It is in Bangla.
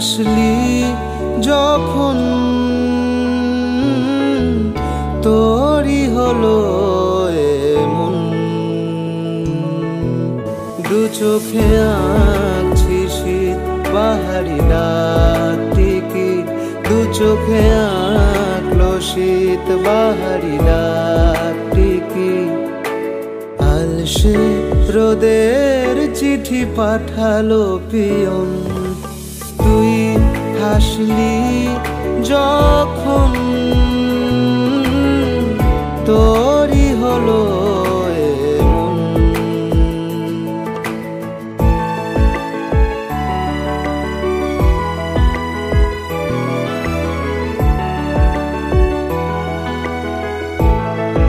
হাসলি যখন তোরই হলো এমন। দু চোখে আঁকছি শীত বাহারি রাত টিকিট, দু চোখে আঁকলো শীত বাহারি রাত টিকিট। আলসে রোদের চিঠি পাঠালো পিয়ন, তুই হাসলি যখন